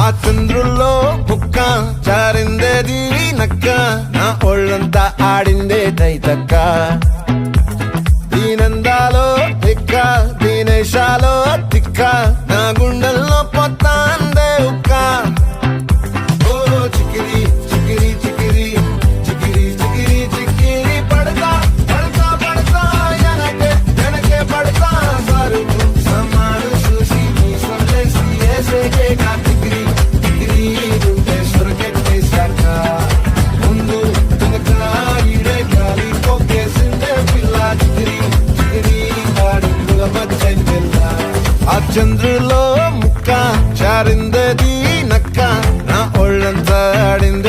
ఆ చంద్రుల్లో బుక్క జారిందేది నక్క నా ఒళ్ళంతా ఆడిందే తైతక్క దీనందాలో తిక్క దీనేశాలో తిక్క నా గుండెల్లో పొత్తాందే ఉక్క ఓ చికిరి చికిరి చికిరి చికిరి చికిరి చికిరి పడతా పడతా పడతా ఎనకే ఎనకే పడతా సరుకు సమాను చూసి నీ సొల్లేసి ఏసేకే చికిరి చికిరి గుండె సొరకెట్టేశాక ముందు వెనక ఈడే గాలి కొక్కేసిందే పిల్ల చికిరి చికిరి అడుగుల మధ్య పిల్ల ఆ చంద్రులో ముక్క జారిందేది నక్క నా ఒళ్ళంతా ఆడింది